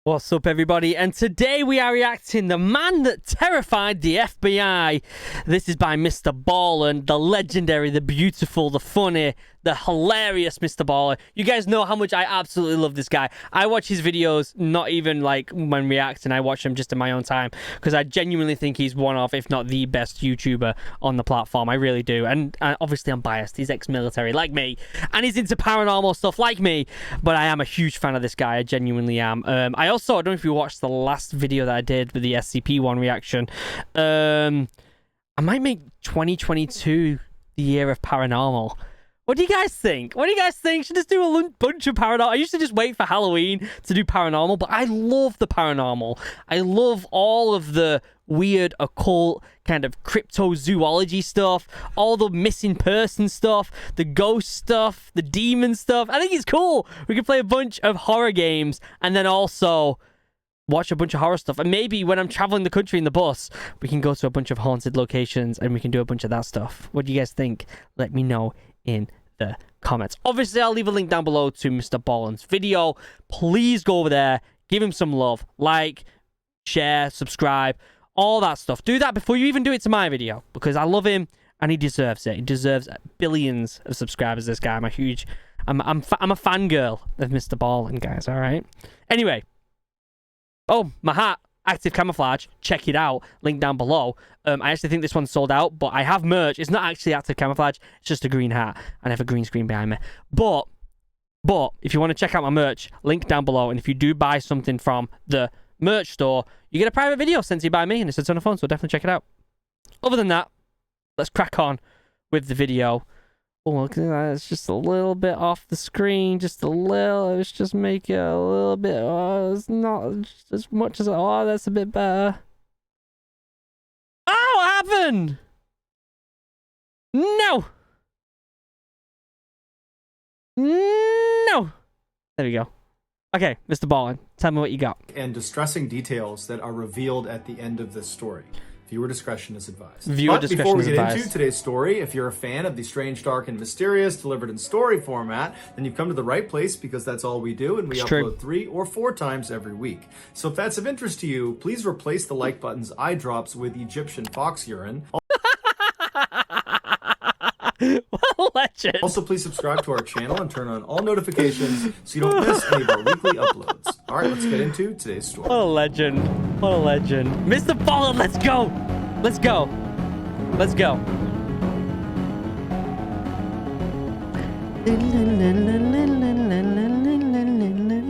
What's up, everybody? And today we are reacting The Man That Terrified the FBI. This is by MrBallen, the legendary, the beautiful, the funny, the hilarious MrBallen. You guys know how much I absolutely love this guy. I watch his videos not even like when reacting. I watch them just in my own time because I genuinely think he's one of, if not the best YouTuber on the platform. I really do. And obviously I'm biased. He's ex-military like me, and he's into paranormal stuff like me. But I am a huge fan of this guy. I genuinely am. I don't know if you watched the last video that I did with the SCP-1 reaction. I might make 2022 the year of paranormal. What do you guys think? What do you guys think? Should just do a bunch of paranormal? I used to just wait for Halloween to do paranormal, but I love the paranormal. I love all of the weird occult kind of cryptozoology stuff, all the missing person stuff, the ghost stuff, the demon stuff. I think it's cool. We can play a bunch of horror games and then also watch a bunch of horror stuff. And maybe when I'm traveling the country in the bus, we can go to a bunch of haunted locations and we can do a bunch of that stuff. What do you guys think? Let me know in the comments. Obviously, I'll leave a link down below to MrBallen's video. Please go over there, give him some love, like, share, subscribe, all that stuff. Do that before you even do it to my video, because I love him and he deserves it. He deserves billions of subscribers. This guy, I'm a fangirl of MrBallen, guys. All right. Anyway, oh, my hat. Active camouflage, check it out, link down below. I actually think this one's sold out, but I have merch. It's not actually active camouflage, it's just a green hat, and I have a green screen behind me. But if you want to check out my merch, link down below, and if you do buy something from the merch store, you get a private video sent to you by me, and it's a ton of fun, so definitely check it out. Other than that, let's crack on with the video. Oh, look at that. It's just a little bit off the screen. Just a little. Let's just make it a little bit. Oh, it's not just as much as. Oh, that's a bit better. Oh, what happened? No. No. There we go. Okay, MrBallen, tell me what you got. And distressing details that are revealed at the end of this story. Viewer discretion is advised. Before we get into today's story, if you're a fan of the strange, dark, and mysterious delivered in story format, then you've come to the right place, because that's all we do, and we upload 3 or 4 times every week. So if that's of interest to you, please replace the like button's eye drops with Egyptian fox urine. What a legend. Also, please subscribe to our channel and turn on all notifications so you don't miss any of our weekly uploads. All right, let's get into today's story. What a legend. What a legend. MrBallen, let's go. Let's go. Let's go.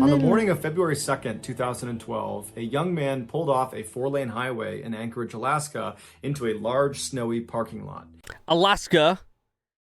On the morning of February 2nd, 2012, a young man pulled off a 4-lane highway in Anchorage, Alaska, into a large, snowy parking lot. Alaska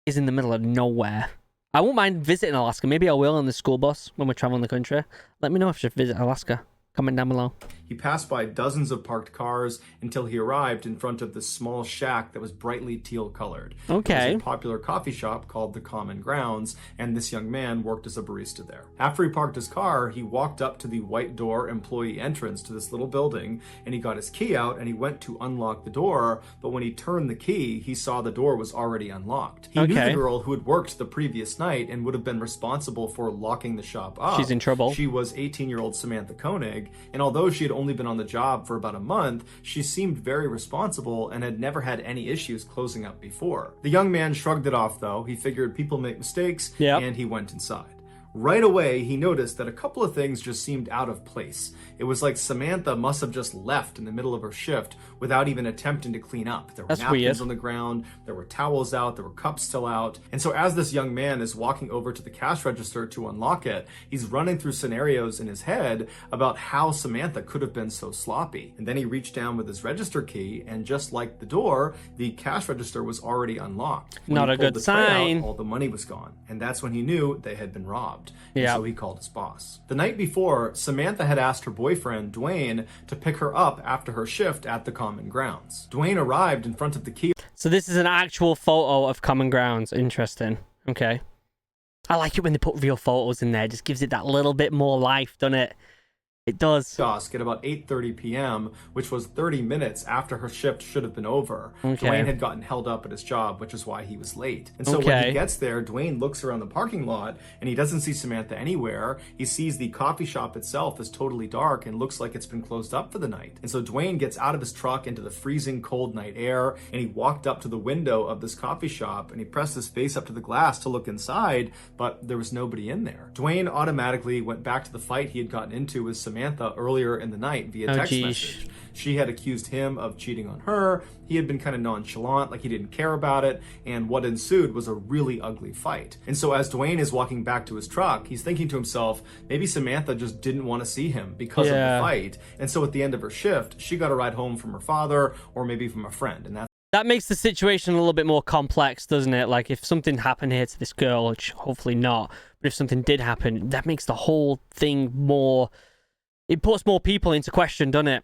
is in the middle of nowhere. I won't mind visiting Alaska. Maybe I will on the school bus when we're traveling the country. Let me know if you should visit Alaska. Comment down below. He passed by dozens of parked cars until he arrived in front of this small shack that was brightly teal colored. Okay. It was a popular coffee shop called the Common Grounds, and this young man worked as a barista there. After he parked his car, he walked up to the white door employee entrance to this little building, and he got his key out and he went to unlock the door, but when he turned the key, he saw the door was already unlocked. He knew the girl who had worked the previous night and would have been responsible for locking the shop up. She's in trouble. She was 18-year-old Samantha Koenig, and although she had only been on the job for about a month, she seemed very responsible and had never had any issues closing up before. The young man shrugged it off, though. He figured people make mistakes, and he went inside. Right away, he noticed that a couple of things just seemed out of place. It was like Samantha must have just left in the middle of her shift without even attempting to clean up. There were napkins on the ground, there were towels out, there were cups still out. And so as this young man is walking over to the cash register to unlock it, he's running through scenarios in his head about how Samantha could have been so sloppy. And then he reached down with his register key, and just like the door, the cash register was already unlocked. Not a good sign. All the money was gone. And that's when he knew they had been robbed. And so he called his boss. The night before, Samantha had asked her boyfriend, Dwayne, to pick her up after her shift at the Common Grounds. Dwayne arrived in front of the key. So this is an actual photo of Common Grounds. Interesting. Okay. I like it when they put real photos in there. It just gives it that little bit more life, doesn't it? It does. Dusk at about 8:30 p.m., which was 30 minutes after her shift should have been over. Okay. Dwayne had gotten held up at his job, which is why he was late. And so when he gets there, Dwayne looks around the parking lot and he doesn't see Samantha anywhere. He sees the coffee shop itself is totally dark and looks like it's been closed up for the night. And so Dwayne gets out of his truck into the freezing cold night air, and he walked up to the window of this coffee shop and he pressed his face up to the glass to look inside, but there was nobody in there. Dwayne automatically went back to the fight he had gotten into with Samantha earlier in the night via text message. She had accused him of cheating on her. He had been kind of nonchalant, like he didn't care about it, and what ensued was a really ugly fight. And so as Dwayne is walking back to his truck, he's thinking to himself, maybe Samantha just didn't want to see him because of the fight. And so at the end of her shift, she got a ride home from her father or maybe from a friend. And that makes the situation a little bit more complex, doesn't it? Like, if something happened here to this girl, which hopefully not, but if something did happen, that makes the whole thing more... It puts more people into question, doesn't it?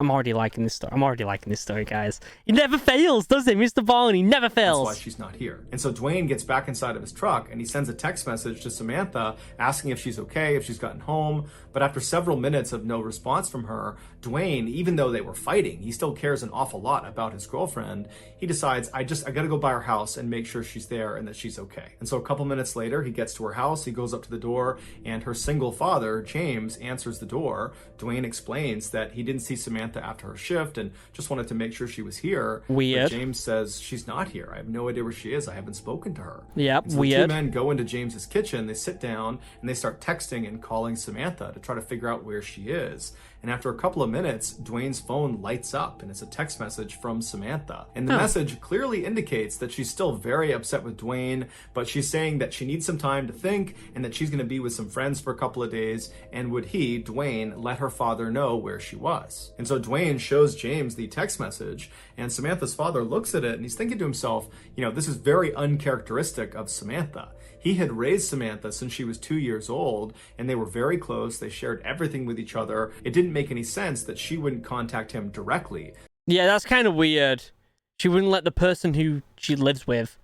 I'm already liking this story. Guys. He never fails, does he? MrBallen, he never fails. That's why she's not here. And so Dwayne gets back inside of his truck and he sends a text message to Samantha asking if she's okay, if she's gotten home. But after several minutes of no response from her, Dwayne, even though they were fighting, he still cares an awful lot about his girlfriend. He decides, I gotta go by her house and make sure she's there and that she's okay. And so a couple minutes later, he gets to her house, he goes up to the door, and her single father, James, answers the door. Dwayne explains that he didn't see Samantha after her shift and just wanted to make sure she was here. Weird. But James says, she's not here. I have no idea where she is. I haven't spoken to her. Yep, so weird. The two men go into James's kitchen, they sit down, and they start texting and calling Samantha to try to figure out where she is. And after a couple of minutes, Dwayne's phone lights up and it's a text message from Samantha. And the message clearly indicates that she's still very upset with Dwayne, but she's saying that she needs some time to think and that she's going to be with some friends for a couple of days. And would he, Dwayne, let her father know where she was? And so Dwayne shows James the text message, and Samantha's father looks at it and he's thinking to himself, you know, this is very uncharacteristic of Samantha. He had raised Samantha since she was 2 years old, and they were very close. They shared everything with each other. It didn't make any sense that she wouldn't contact him directly. Yeah, that's kind of weird. She wouldn't let the person who she lives with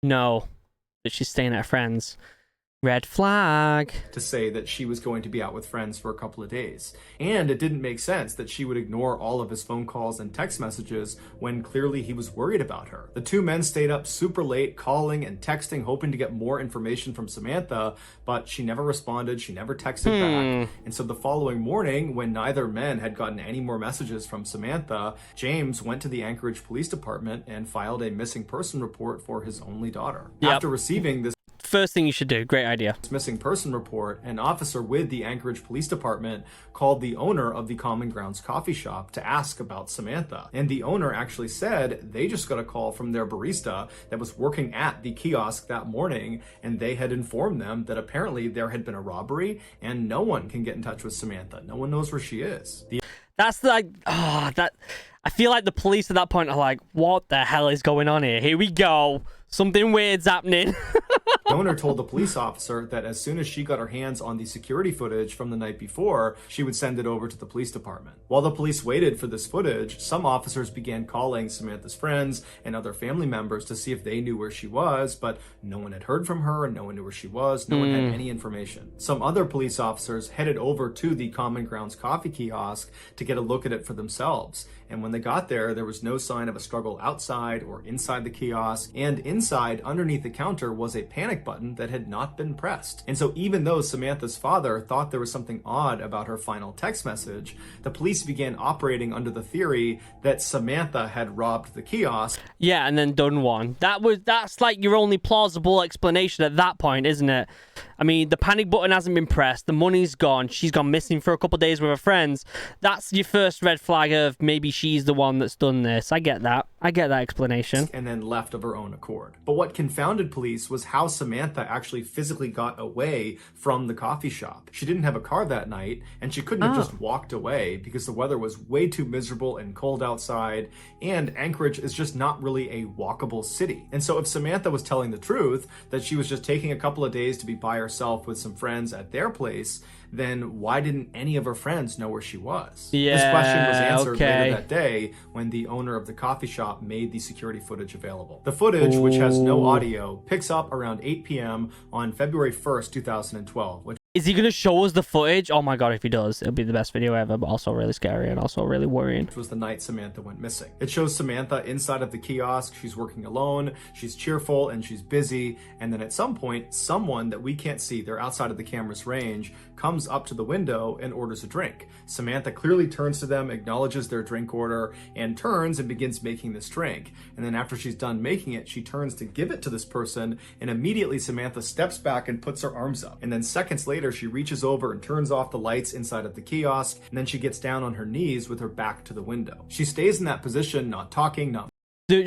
know that she's staying at her friend's. Red flag. To say that she was going to be out with friends for a couple of days. And it didn't make sense that she would ignore all of his phone calls and text messages when clearly he was worried about her. The two men stayed up super late, calling and texting, hoping to get more information from Samantha, but she never responded, she never texted back. And so the following morning, when neither men had gotten any more messages from Samantha, James went to the Anchorage Police Department and filed a missing person report for his only daughter. After receiving this first thing you should do, great idea. Missing person report, an officer with the Anchorage Police Department called the owner of the Common Grounds coffee shop to ask about Samantha. And the owner actually said they just got a call from their barista that was working at the kiosk that morning, and they had informed them that apparently there had been a robbery and no one can get in touch with Samantha. No one knows where she is. That's like, I feel like the police at that point are like, what the hell is going on here? Here we go. Something weird's happening. The owner told the police officer that as soon as she got her hands on the security footage from the night before, she would send it over to the police department. While the police waited for this footage, some officers began calling Samantha's friends and other family members to see if they knew where she was, but no one had heard from her and no one knew where she was. No one had any information. Some other police officers headed over to the Common Grounds coffee kiosk to get a look at it for themselves. And when they got there, there was no sign of a struggle outside or inside the kiosk, and inside, underneath the counter, was a panic button that had not been pressed. And so even though Samantha's father thought there was something odd about her final text message, the police began operating under the theory that Samantha had robbed the kiosk. Yeah, and then done one. That's like your only plausible explanation at that point, isn't it? I mean, the panic button hasn't been pressed, the money's gone, she's gone missing for a couple of days with her friends. That's your first red flag of maybe she's the one that's done this. I get that explanation. And then left of her own accord. But what confounded police was how Samantha actually physically got away from the coffee shop. She didn't have a car that night, and she couldn't have just walked away because the weather was way too miserable and cold outside, and Anchorage is just not really a walkable city. And so if Samantha was telling the truth, that she was just taking a couple of days to be by herself with some friends at their place, then why didn't any of her friends know where she was? Yeah, this question was answered later that day when the owner of the coffee shop made the security footage available. The footage, which has no audio, picks up around 8 p.m. on February 1st, 2012. Is he going to show us the footage? Oh my god, if he does, it'll be the best video ever, but also really scary and also really worrying. Which was the night Samantha went missing. It shows Samantha inside of the kiosk. She's working alone, she's cheerful, and she's busy. And then at some point, someone that we can't see, they're outside of the camera's range, comes up to the window and orders a drink. Samantha clearly turns to them, acknowledges their drink order, and turns and begins making this drink. And then after she's done making it, she turns to give it to this person, and immediately Samantha steps back and puts her arms up. And then seconds later, she reaches over and turns off the lights inside of the kiosk, and then she gets down on her knees with her back to the window. She stays in that position, not talking, not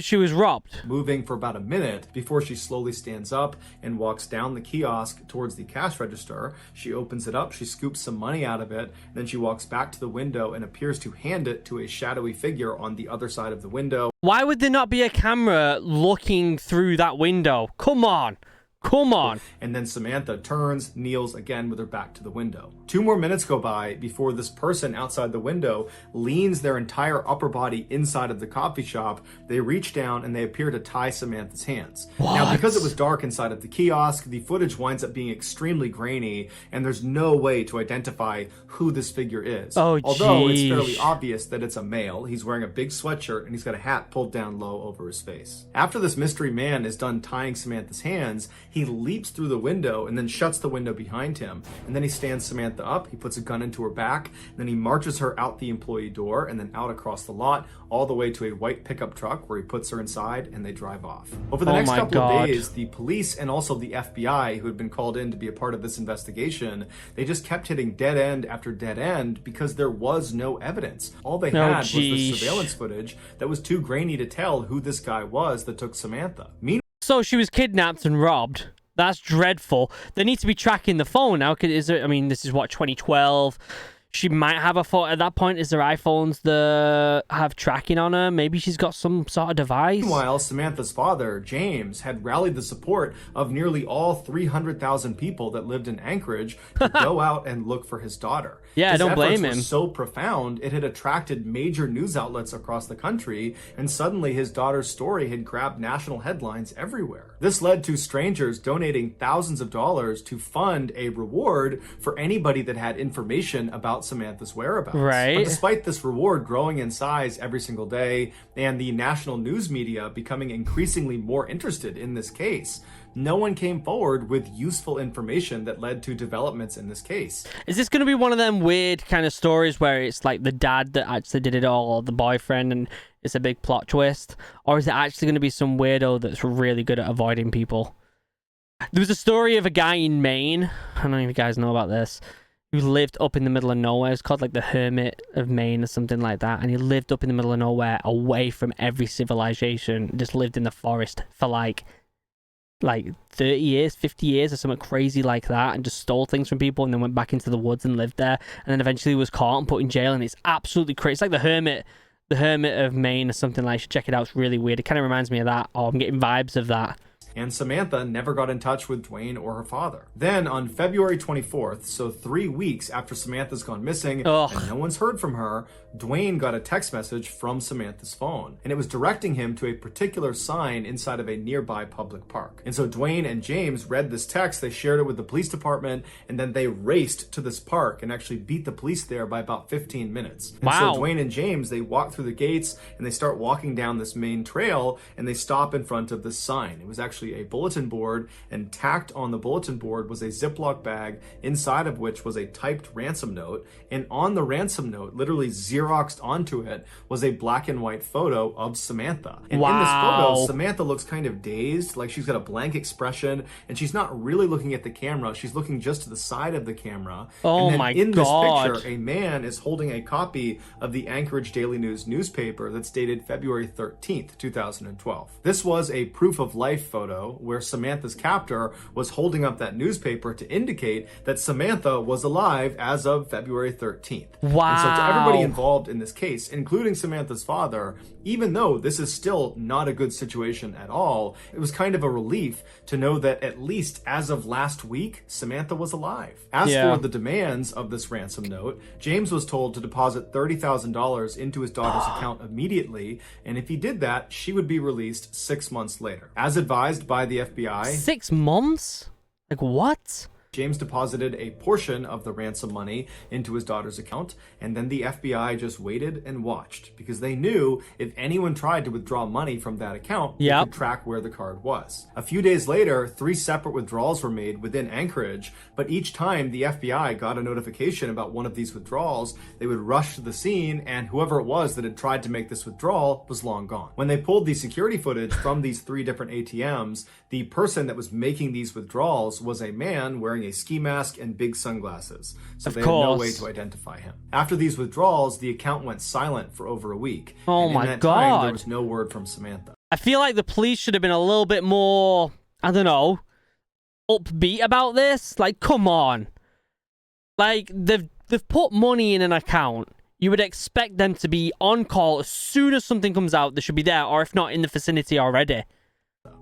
She was robbed. moving for about a minute before she slowly stands up and walks down the kiosk towards the cash register. She opens it up, she scoops some money out of it, then she walks back to the window and appears to hand it to a shadowy figure on the other side of the window. Why would there not be a camera looking through that window? Come on. Come on. And then Samantha turns, kneels again with her back to the window. 2 more minutes go by before this person outside the window leans their entire upper body inside of the coffee shop. They reach down and they appear to tie Samantha's hands. What? Now, because it was dark inside of the kiosk, the footage winds up being extremely grainy, and there's no way to identify who this figure is. Oh, although it's geez. fairly obvious that it's a male. He's wearing a big sweatshirt and he's got a hat pulled down low over his face. After this mystery man is done tying Samantha's hands, he leaps through the window and then shuts the window behind him. And then he stands Samantha up, he puts a gun into her back, and then he marches her out the employee door and then out across the lot, all the way to a white pickup truck where he puts her inside and they drive off. Over the Oh next my couple God. of days, the police and also the FBI, who had been called in to be a part of this investigation, they just kept hitting dead end after dead end because there was no evidence. All they had was the geez. surveillance footage that was too grainy to tell who this guy was that took Samantha. Meanwhile, So she was kidnapped and robbed. That's dreadful. They need to be tracking the phone now. I mean, this is what, 2012? She might have a phone. At that point, is there iPhones that have tracking on her? Maybe she's got some sort of device. Meanwhile, Samantha's father, James, had rallied the support of nearly all 300,000 people that lived in Anchorage to go out and look for his daughter. Yeah, I His don't blame efforts were him. so profound, it had attracted major news outlets across the country, and suddenly his daughter's story had grabbed national headlines everywhere. This led to strangers donating thousands of dollars to fund a reward for anybody that had information about Samantha's whereabouts. Right. But despite this reward growing in size every single day and the national news media becoming increasingly more interested in this case, no one came forward with useful information that led to developments in this case. Is this going to be one of them weird kind of stories where it's like the dad that actually did it all, or the boyfriend, and it's a big plot twist? Or is it actually going to be some weirdo that's really good at avoiding people? There was a story of a guy in Maine, I don't know if you guys know about this, who lived up in the middle of nowhere. It's called like the Hermit of Maine or something like that. And he lived up in the middle of nowhere, away from every civilization, just lived in the forest for like 30 years, 50 years or something crazy like that, and just stole things from people and then went back into the woods and lived there, and then eventually was caught and put in jail. And it's absolutely crazy. It's like the Hermit of Maine or something like that. You should check it out. It's really weird. It kind of reminds me of that. Oh, I'm getting vibes of that. And Samantha never got in touch with Dwayne or her father. Then on February 24th, so 3 weeks after Samantha's gone missing and no one's heard from her, Dwayne got a text message from Samantha's phone, and it was directing him to a particular sign inside of a nearby public park. And so Dwayne and James read this text, they shared it with the police department, and then they raced to this park and actually beat the police there by about 15 minutes. And Wow. so Dwayne and James, they walk through the gates and they start walking down this main trail, and they stop in front of this sign. It was actually a bulletin board, and tacked on the bulletin board was a Ziploc bag, inside of which was a typed ransom note, and on the ransom note, literally Xeroxed onto it, was a black and white photo of Samantha. And in this Wow. photo, Samantha looks kind of dazed, like she's got a blank expression, and she's not really looking at the camera, she's looking just to the side of the camera. Oh and then my in God. this picture, a man is holding a copy of the Anchorage Daily News newspaper that's dated February 13th, 2012. This was a proof of life photo where Samantha's captor was holding up that newspaper to indicate that Samantha was alive as of February 13th. Wow. And so to everybody involved in this case, including Samantha's father, even though this is still not a good situation at all, it was kind of a relief to know that at least as of last week, Samantha was alive. As Yeah. for the demands of this ransom note, James was told to deposit $30,000 into his daughter's account immediately, and if he did that, she would be released 6 months later. As advised by the FBI, 6 months? Like, what? James deposited a portion of the ransom money into his daughter's account, and then the FBI just waited and watched because they knew if anyone tried to withdraw money from that account, they could track where the card was. A few days later, 3 separate withdrawals were made within Anchorage, but each time the FBI got a notification about one of these withdrawals, they would rush to the scene, and whoever it was that had tried to make this withdrawal was long gone. When they pulled the security footage from these 3 different ATMs, the person that was making these withdrawals was a man wearing a ski mask and big sunglasses, so they had no way to identify him. After these withdrawals, the account went silent for over a week. Oh and my in that God. time, there was no word from Samantha. I feel like the police should have been a little bit more, I don't know, upbeat about this. Like, come on. Like, they've put money in an account. You would expect them to be on call as soon as something comes out. They should be there, or if not, in the vicinity already.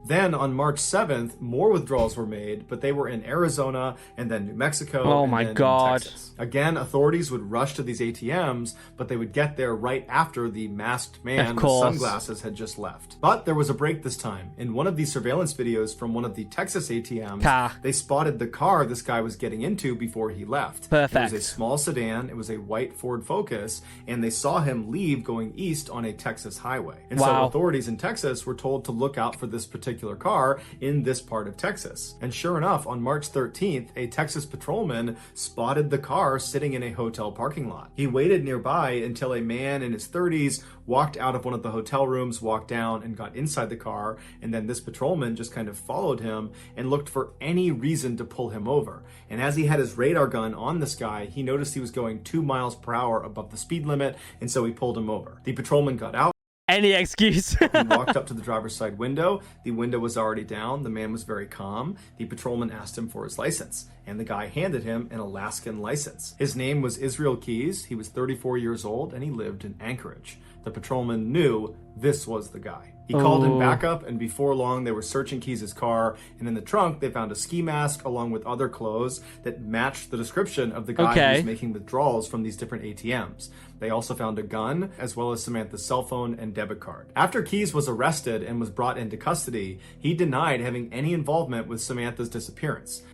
Then on March 7th, more withdrawals were made, but they were in Arizona and then New Mexico. Oh and my then God. Texas. Again, authorities would rush to these ATMs, but they would get there right after the masked man with sunglasses had just left. But there was a break this time. In one of these surveillance videos from one of the Texas ATMs, they spotted the car this guy was getting into before he left. Perfect. It was a small sedan. It was a white Ford Focus, and they saw him leave going east on a Texas highway. And so authorities in Texas were told to look out for this particular car in this part of Texas. And sure enough, on March 13th, a Texas patrolman spotted the car sitting in a hotel parking lot. He waited nearby until a man in his 30s walked out of one of the hotel rooms, walked down and got inside the car, and then this patrolman just kind of followed him and looked for any reason to pull him over. And as he had his radar gun on this guy, he noticed he was going 2 miles per hour above the speed limit, and so he pulled him over. The patrolman got out. Any excuse. He walked up to the driver's side window. The window was already down. The man was very calm. The patrolman asked him for his license, and the guy handed him an Alaskan license. His name was Israel Keys. He was 34 years old, and he lived in Anchorage. The patrolman knew this was the guy. He called in backup, and before long, they were searching Keys' car, and in the trunk, they found a ski mask along with other clothes that matched the description of the guy who was making withdrawals from these different ATMs. They also found a gun, as well as Samantha's cell phone and debit card. After Keys was arrested and was brought into custody, he denied having any involvement with Samantha's disappearance.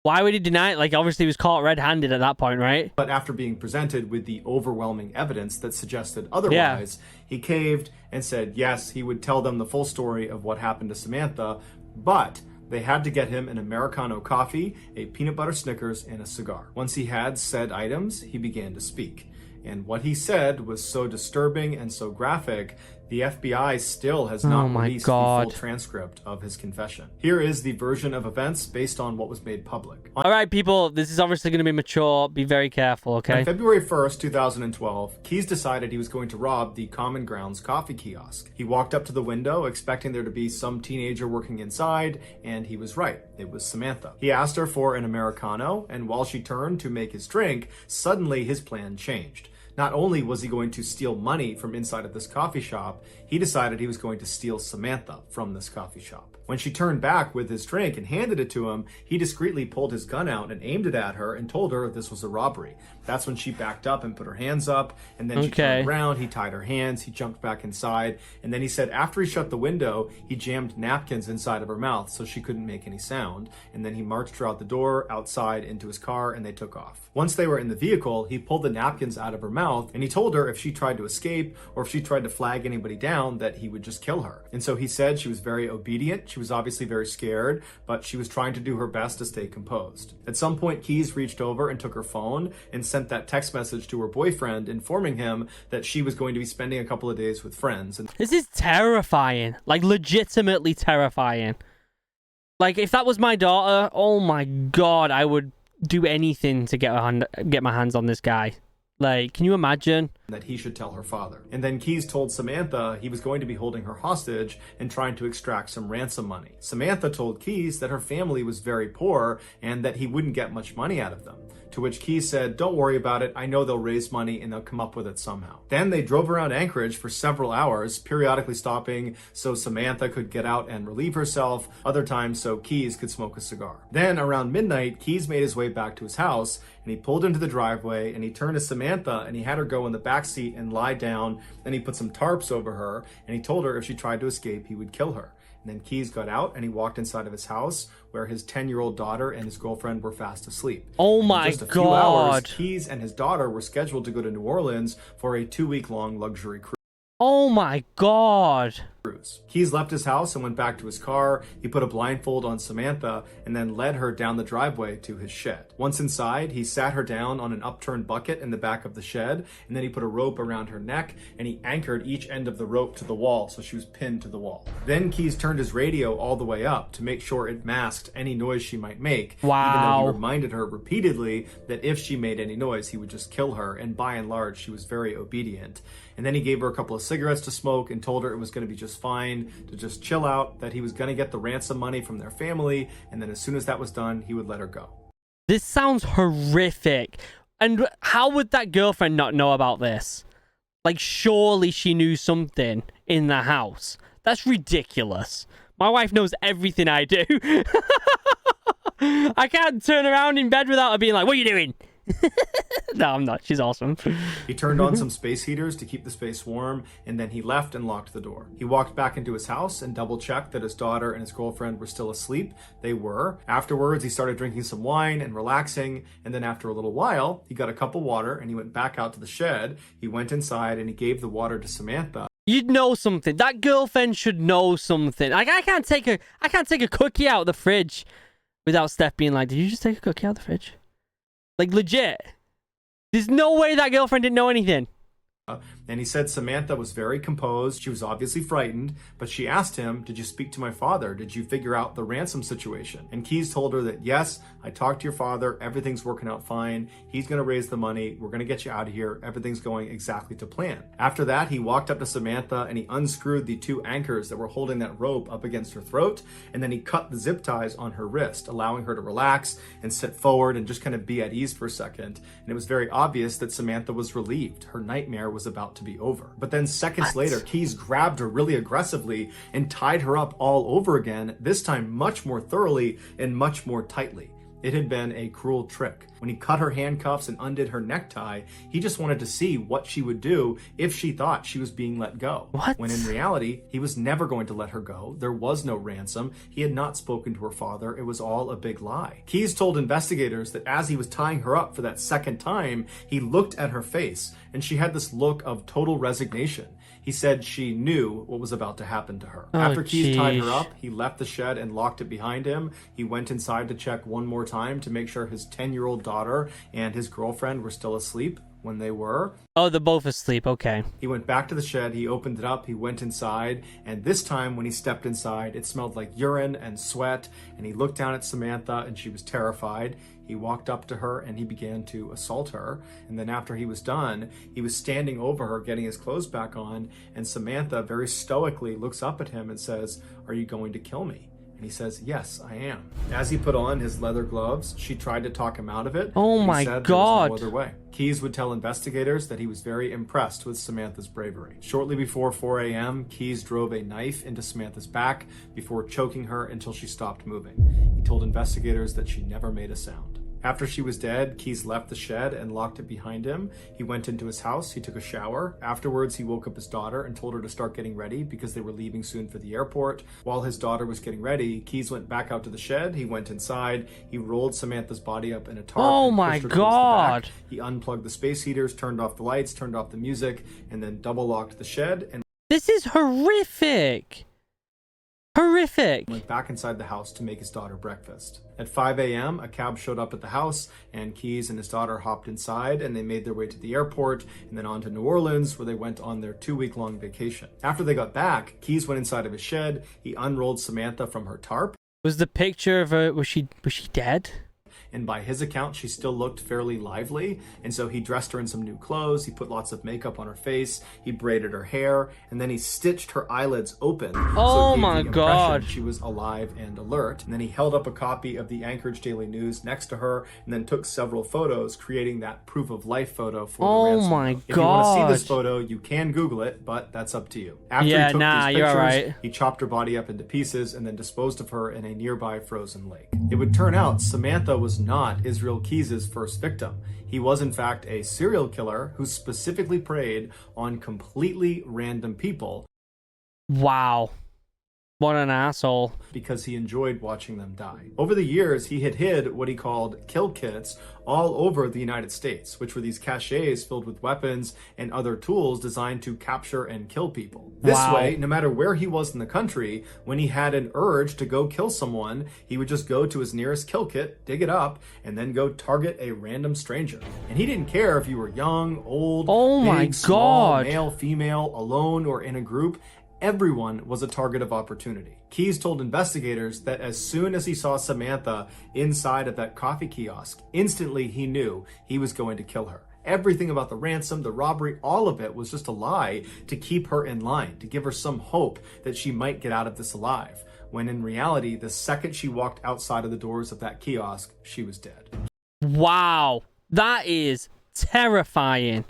Why would he deny it? Like, obviously he was caught red-handed at that point, right? But after being presented with the overwhelming evidence that suggested otherwise, he caved and said yes, he would tell them the full story of what happened to Samantha, but they had to get him an Americano coffee, a peanut butter Snickers, and a cigar. Once he had said items, he began to speak. And what he said was so disturbing and so graphic, the FBI still has not released the full transcript of his confession. Here is the version of events based on what was made public. All right, people, this is obviously going to be mature. Be very careful, okay? On February 1st, 2012, Keys decided he was going to rob the Common Grounds coffee kiosk. He walked up to the window, expecting there to be some teenager working inside, and he was right. It was Samantha. He asked her for an Americano, and while she turned to make his drink, suddenly his plan changed. Not only was he going to steal money from inside of this coffee shop, he decided he was going to steal Samantha from this coffee shop. When she turned back with his drink and handed it to him, he discreetly pulled his gun out and aimed it at her and told her this was a robbery. That's when she backed up and put her hands up, and then she turned around, he tied her hands, he jumped back inside, and then he said after he shut the window, he jammed napkins inside of her mouth so she couldn't make any sound, and then he marched her out the door, outside, into his car, and they took off. Once they were in the vehicle, he pulled the napkins out of her mouth, and he told her if she tried to escape or if she tried to flag anybody down, that he would just kill her. And so he said she was very obedient. She was obviously very scared, but she was trying to do her best to stay composed. At some point, Keys reached over and took her phone and sent that text message to her boyfriend, informing him that she was going to be spending a couple of days with friends. And this is terrifying, like legitimately terrifying. Like, if that was my daughter, oh my God, I would do anything to get my hands on this guy. Like, can you imagine? That he should tell her father. And then Keys told Samantha he was going to be holding her hostage and trying to extract some ransom money. Samantha told Keys that her family was very poor and that he wouldn't get much money out of them. To which Keys said, "Don't worry about it. I know they'll raise money and they'll come up with it somehow." Then they drove around Anchorage for several hours, periodically stopping so Samantha could get out and relieve herself, other times so Keys could smoke a cigar. Then around midnight, Keys made his way back to his house, and he pulled into the driveway and he turned to Samantha and he had her go in the back seat and lie down. Then he put some tarps over her and he told her if she tried to escape, he would kill her. And then Keys got out and he walked inside of his house where his 10-year-old daughter and his girlfriend were fast asleep. Oh And my in just a few hours, God. Keys and his daughter were scheduled to go to New Orleans for a 2-week-long luxury cruise. Oh my God. Keys left his house and went back to his car. He put a blindfold on Samantha and then led her down the driveway to his shed. Once inside, he sat her down on an upturned bucket in the back of the shed, and then he put a rope around her neck and he anchored each end of the rope to the wall so she was pinned to the wall. Then Keys turned his radio all the way up to make sure it masked any noise she might make. Wow. Even though he reminded her repeatedly that if she made any noise, he would just kill her, and by and large, she was very obedient. And then he gave her a couple of cigarettes to smoke and told her it was going to be just fine, to just chill out, that he was going to get the ransom money from their family, and then as soon as that was done, he would let her go. This sounds horrific. And how would that girlfriend not know about this? Like, surely she knew something in the house. That's ridiculous. My wife knows everything I do. I can't turn around in bed without her being like, what are you doing? No, I'm not. She's awesome. He turned on some space heaters to keep the space warm, and then he left and locked the door. He walked back into his house and double-checked that his daughter and his girlfriend were still asleep. They were. Afterwards, he started drinking some wine and relaxing, and then after a little while, he got a cup of water and he went back out to the shed. He went inside and he gave the water to Samantha. You'd know something. That girlfriend should know something. Like, I can't take a cookie out of the fridge without Steph being like, did you just take a cookie out of the fridge? Like, legit. There's no way that girlfriend didn't know anything. And he said Samantha was very composed. She was obviously frightened, but she asked him, did you speak to my father? Did you figure out the ransom situation? And Keys told her that, yes, I talked to your father. Everything's working out fine. He's going to raise the money. We're going to get you out of here. Everything's going exactly to plan. After that, he walked up to Samantha and he unscrewed the 2 anchors that were holding that rope up against her throat. And then he cut the zip ties on her wrist, allowing her to relax and sit forward and just kind of be at ease for a second. And it was very obvious that Samantha was relieved. Her nightmare was about to be over. But then seconds later, Keys grabbed her really aggressively and tied her up all over again, this time much more thoroughly and much more tightly. It had been a cruel trick. When he cut her handcuffs and undid her necktie, he just wanted to see what she would do if she thought she was being let go. What? When in reality, he was never going to let her go. There was no ransom. He had not spoken to her father. It was all a big lie. Keys told investigators that as he was tying her up for that second time, he looked at her face and she had this look of total resignation. He said she knew what was about to happen to her. After Keys tied her up, he left the shed and locked it behind him. He went inside to check one more time to make sure his 10-year-old daughter and his girlfriend were still asleep. When they were. Oh, they're both asleep. Okay. He went back to the shed. He opened it up. He went inside. And this time when he stepped inside, it smelled like urine and sweat. And he looked down at Samantha and she was terrified. He walked up to her and he began to assault her. And then after he was done, he was standing over her, getting his clothes back on. And Samantha very stoically looks up at him and says, "Are you going to kill me?" And he says, "Yes, I am." As he put on his leather gloves, she tried to talk him out of it. Oh my he said God. there was no other way. Keys would tell investigators that he was very impressed with Samantha's bravery. Shortly before 4 a.m., Keys drove a knife into Samantha's back before choking her until she stopped moving. He told investigators that she never made a sound. After she was dead, Keys left the shed and locked it behind him. He went into his house, he took a shower. Afterwards, he woke up his daughter and told her to start getting ready because they were leaving soon for the airport. While his daughter was getting ready, Keys went back out to the shed. He went inside. He rolled Samantha's body up in a tarp. Oh and my pushed her towards the God. back. He unplugged the space heaters, turned off the lights, turned off the music, and then double locked the shed and This is horrific. Horrific. went back inside the house to make his daughter breakfast. At 5 a.m., a cab showed up at the house, and Keys and his daughter hopped inside, and they made their way to the airport, and then on to New Orleans, where they went on their 2-week-long vacation. After they got back, Keys went inside of his shed. He unrolled Samantha from her tarp. Was the picture of her, was she dead? And by his account, she still looked fairly lively. And so he dressed her in some new clothes. He put lots of makeup on her face. He braided her hair. And then he stitched her eyelids open. Oh so it gave my the impression God. she was alive and alert. And then he held up a copy of the Anchorage Daily News next to her and then took several photos, creating that proof of life photo for the ransom. my If you want to see this God. photo, you can Google it, but that's up to you. After Yeah, he took nah, these you're pictures, right. he chopped her body up into pieces and then disposed of her in a nearby frozen lake. It would turn out Samantha was not Israel Keys' first victim. He was in fact a serial killer who specifically preyed on completely random people. Wow. What an asshole. because he enjoyed watching them die. Over the years, he had hid what he called kill kits all over the United States, which were these caches filled with weapons and other tools designed to capture and kill people. This way, no matter where he was in the country, when he had an urge to go kill someone, he would just go to his nearest kill kit, dig it up, and then go target a random stranger. And he didn't care if you were young, old, big, small, male, female, alone, or in a group. Everyone was a target of opportunity. Keyes told investigators that as soon as he saw Samantha inside of that coffee kiosk, instantly he knew he was going to kill her. Everything about the ransom, the robbery, all of it was just a lie to keep her in line, to give her some hope that she might get out of this alive. When in reality, the second she walked outside of the doors of that kiosk, she was dead. Wow. That is terrifying.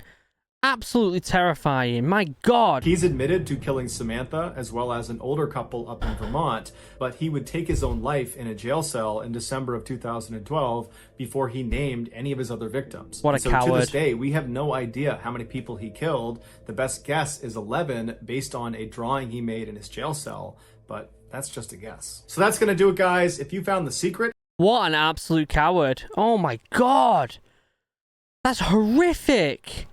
Absolutely terrifying. My God. He's admitted to killing Samantha as well as an older couple up in Vermont, but he would take his own life in a jail cell in December of 2012 before he named any of his other victims. What a coward. To this day, we have no idea how many people he killed. The best guess is 11 based on a drawing he made in his jail cell, but that's just a guess. So that's going to do it, guys. If you found the secret... What an absolute coward. Oh my God. That's horrific.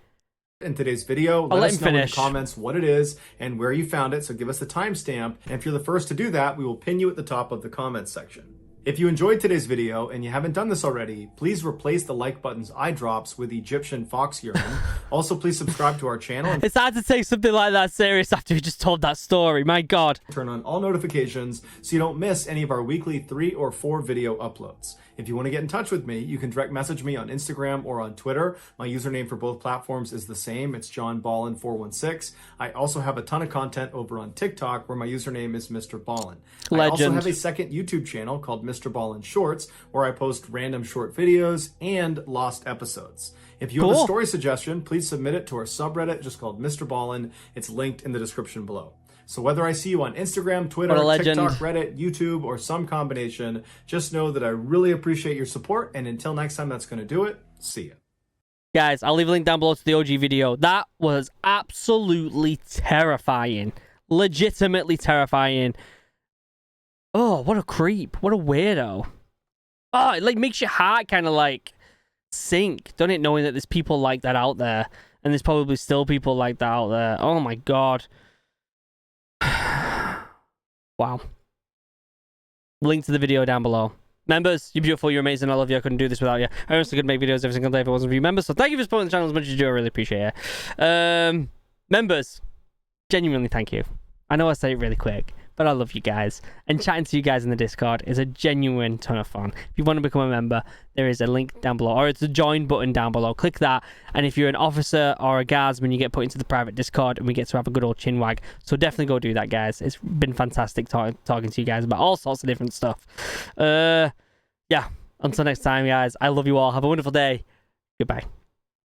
In today's video, I'll let let us him know in the finish. comments what it is and where you found it, so give us the timestamp. And if you're the first to do that, we will pin you at the top of the comments section. If you enjoyed today's video and you haven't done this already, please replace the like button's eye drops with Egyptian fox urine. Also, please subscribe to our channel. It's hard to take something like that serious after you just told that story. My God. Turn on all notifications so you don't miss any of our weekly 3 or 4 video uploads. If you want to get in touch with me, you can direct message me on Instagram or on Twitter. My username for both platforms is the same. It's JohnBallen416. I also have a ton of content over on TikTok where my username is MrBallen. I also have a second YouTube channel called MrBallen Shorts where I post random short videos and lost episodes. If you have a story suggestion, please submit it to our subreddit just called MrBallen. It's linked in the description below. So whether I see you on Instagram, Twitter, TikTok, Reddit, YouTube, or some combination, just know that I really appreciate your support. And until next time, that's going to do it. See ya. Guys, I'll leave a link down below to the OG video. That was absolutely terrifying. Legitimately terrifying. Oh, what a creep. What a weirdo. Oh, it like makes your heart kind of like sink, don't it? Knowing that there's people like that out there. And there's probably still people like that out there. Oh my God. Wow. Link to the video down below. Members, you're beautiful, you're amazing, I love you, I couldn't do this without you. I honestly could make videos every single day if it wasn't for you members, so thank you for supporting the channel as much as you do, I really appreciate it. Members, genuinely thank you. I know I say it really quick, but I love you guys. And chatting to you guys in the Discord is a genuine ton of fun. If you want to become a member, there is a link down below, or it's a join button down below. Click that, and if you're an officer or a guardsman, you get put into the private Discord, and we get to have a good old Chin-Wag. So definitely go do that, guys. It's been fantastic talking to you guys about all sorts of different stuff. Yeah, until next time, guys, I love you all. Have a wonderful day. Goodbye.